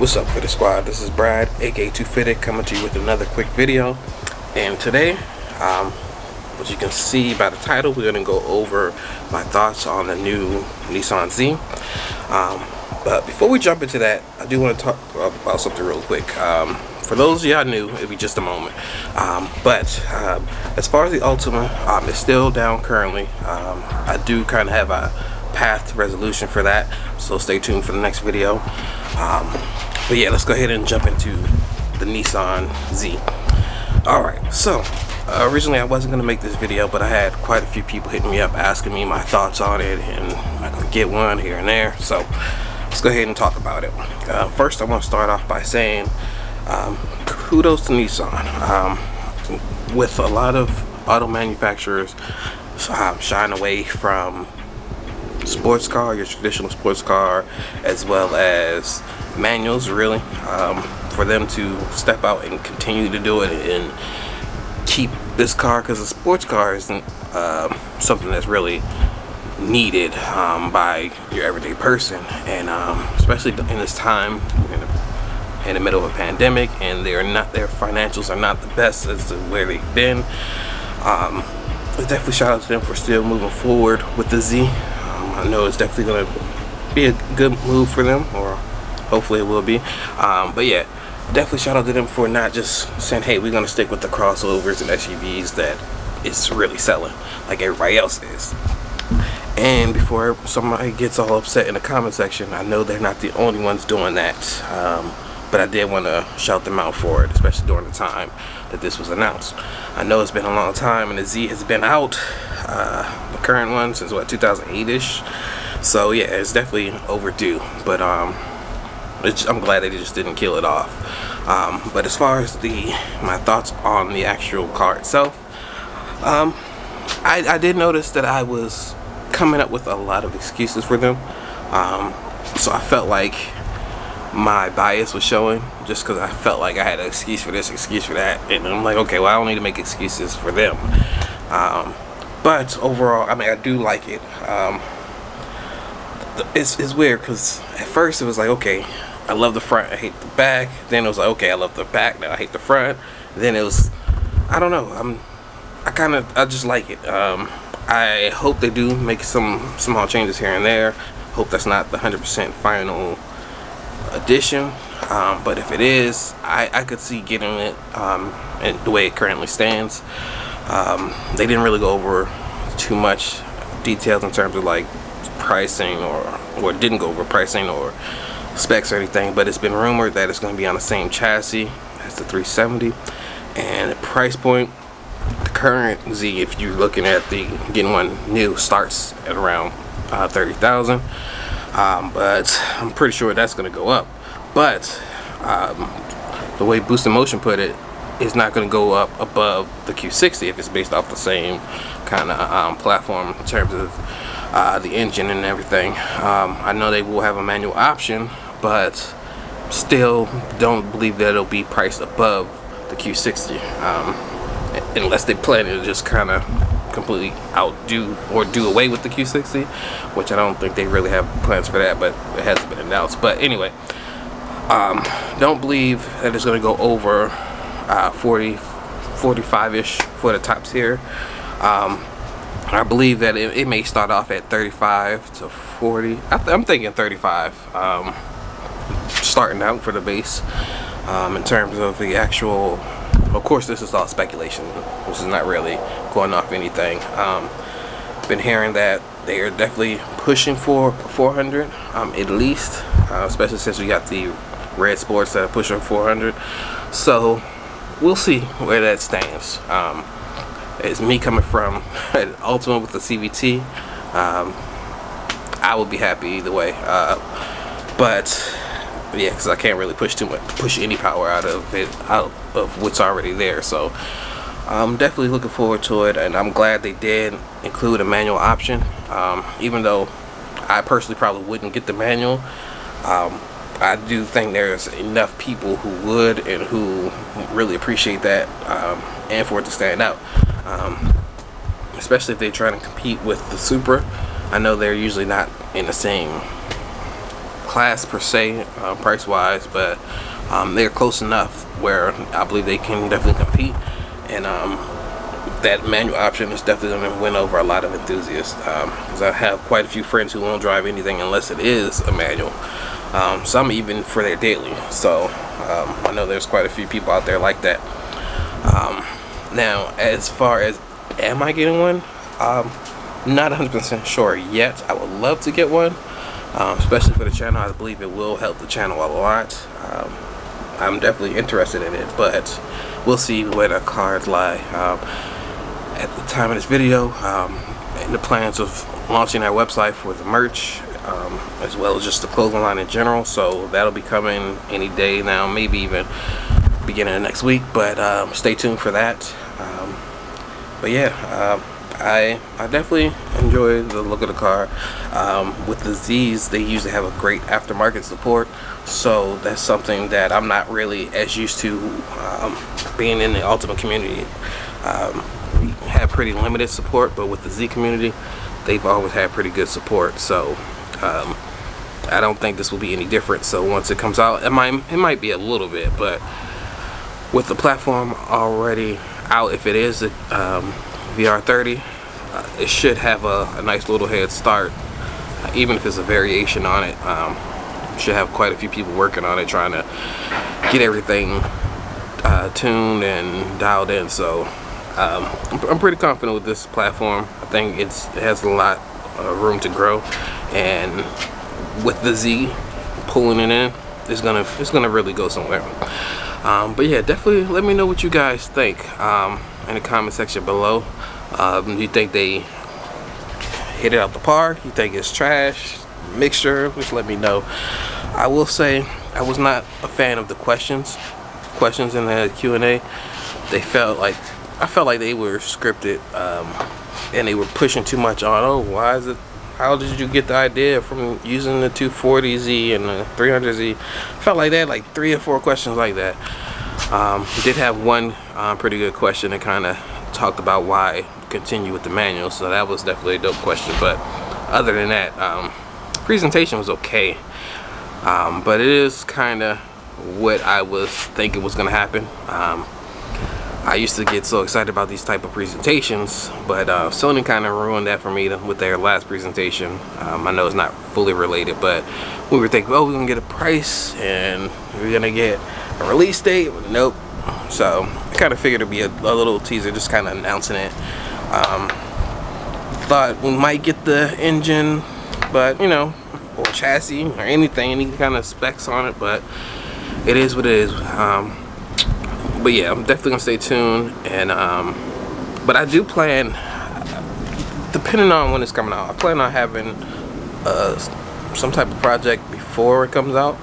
What's up, Fitted Squad? This is Brad, aka 2Fitted, coming to you with another quick video. And today, as you can see by the title, we're going to go over my thoughts on the new Nissan Z. But before we jump into that, I do want to talk about something real quick. For those of y'all new, it'll be just a moment. But as far as the Ultima, it's still down currently. I do kind of have a path resolution for that, so stay tuned for the next video. But yeah, let's go ahead and jump into the Nissan Z. Alright, so originally I wasn't going to make this video, but I had quite a few people hitting me up asking me my thoughts on it, and I could get one here and there, so let's go ahead and talk about it. First, I want to start off by saying kudos to Nissan. With a lot of auto manufacturers shying away from sports car, your traditional sports car, as well as manuals, really, for them to step out and continue to do it and keep this car, because a sports car isn't something that's really needed by your everyday person, and especially in this time in the middle of a pandemic, and their financials are not the best as to where they've been. Definitely shout out to them for still moving forward with the Z. I know it's definitely going to be a good move for them, or hopefully it will be. But yeah, definitely shout out to them for not just saying, hey, we're going to stick with the crossovers and SUVs that it's really selling like everybody else is. And before somebody gets all upset in the comment section, I know they're not the only ones doing that. But I did want to shout them out for it, especially during the time that this was announced. I know it's been a long time, and the Z has been out, the current one, since what, 2008-ish. So yeah, it's definitely overdue. But I'm glad that they just didn't kill it off. But as far as my thoughts on the actual car itself, I did notice that I was coming up with a lot of excuses for them. So I felt like my bias was showing, just because I felt like I had an excuse for this, excuse for that, and I'm like, okay, well, I don't need to make excuses for them. But overall, I mean, I do like it. It's weird, because at first it was like, okay, I love the front, I hate the back. Then it was like, okay, I love the back, now I hate the front. Then it was, I don't know, I just like it. I hope they do make some small changes here and there. Hope that's not the 100% final edition, but if it is, I could see getting it in the way it currently stands. They didn't really go over too much details in terms of like pricing, or didn't go over pricing or specs or anything, but it's been rumored that it's going to be on the same chassis as the 370, and the price point, the current Z, if you're looking at getting one new, starts at around 30,000. But I'm pretty sure that's going to go up. But the way Boost in Motion put it, it's not going to go up above the Q60 if it's based off the same kind of platform in terms of the engine and everything. I know they will have a manual option, but still don't believe that it'll be priced above the Q60, unless they plan to just kind of completely outdo or do away with the Q60, which I don't think they really have plans for that, but it hasn't been announced. But anyway, don't believe that it's going to go over 45-ish for the tops here. I believe that it may start off at 35 to 40. I'm thinking 35 starting out for the base. In terms of the actual, of course this is all speculation, this is not really going off anything. Been hearing that they are definitely pushing for 400 at least, especially since we got the red sports that are pushing 400. So we'll see where that stands. It's me coming from Ultima with the CVT. I would be happy either way, but yeah, because I can't really push any power out of what's already there. So I'm definitely looking forward to it, and I'm glad they did include a manual option, even though I personally probably wouldn't get the manual. I do think there's enough people who would and who really appreciate that, and for it to stand out, especially if they're trying to compete with the Supra. I know they're usually not in the same class per se, price wise, but they're close enough where I believe they can definitely compete, and that manual option is definitely going to win over a lot of enthusiasts, because I have quite a few friends who won't drive anything unless it is a manual, some even for their daily. So I know there's quite a few people out there like that. Now, as far as am I getting one, not 100% sure yet. I would love to get one, especially for the channel. I believe it will help the channel a lot. I'm definitely interested in it, but we'll see where the cards lie. At the time of this video, in the plans of launching our website for the merch, as well as just the clothing line in general, so that'll be coming any day now, maybe even beginning of next week, but stay tuned for that. But yeah, I definitely enjoy the look of the car. With the Z's, they usually have a great aftermarket support, so that's something that I'm not really as used to, being in the Ultimate community. We have pretty limited support, but with the Z community, they've always had pretty good support, so I don't think this will be any different. So once it comes out, it might be a little bit, but with the platform already out, if it is a VR30, it should have a nice little head start, even if it's a variation on it. Should have quite a few people working on it, trying to get everything tuned and dialed in. So I'm pretty confident with this platform. I think it has a lot of room to grow, and with the Z pulling it in, it's gonna really go somewhere. But yeah, definitely let me know what you guys think in the comment section below. Do you think they hit it out the park? You think it's trash, mixture? Just let me know. I will say I was not a fan of the questions in the Q&A. I felt like they were scripted, and they were pushing too much on, oh, why is it, how did you get the idea from using the 240Z and the 300Z? Felt like they had like 3 or 4 questions like that. We did have one pretty good question that kind of talked about why continue with the manual, so that was definitely a dope question. But other than that, presentation was okay, but it is kind of what I was thinking was going to happen. I used to get so excited about these type of presentations, but Sony kind of ruined that for me with their last presentation. I know it's not fully related, but we were thinking, oh, we're gonna get a price and we're gonna get a release date. Nope. So I kind of figured it'd be a little teaser, just kind of announcing it. Thought we might get the engine, but you know, or chassis or anything, any kind of specs on it, but it is what it is. But yeah, I'm definitely gonna stay tuned, and but I do plan, depending on when it's coming out, I plan on having some type of project before it comes out,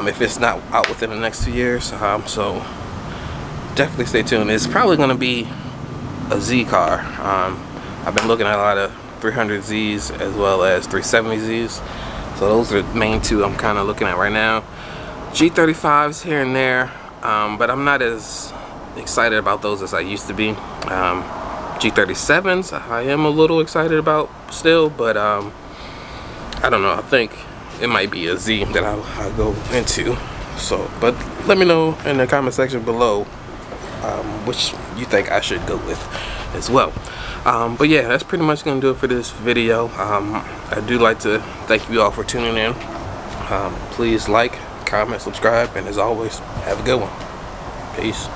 if it's not out within the next 2 years. So definitely stay tuned. It's probably gonna be a Z car. I've been looking at a lot of 300Zs as well as 370Zs, so those are the main two I'm kind of looking at right now. G35s here and there, but I'm not as excited about those as I used to be. G37s I am a little excited about still, but I don't know, I think it might be a Z that I'll go into. So, but let me know in the comment section below which you think I should go with as well. But yeah, that's pretty much gonna do it for this video. I do like to thank you all for tuning in. Please like, comment, subscribe, and as always, have a good one. Peace.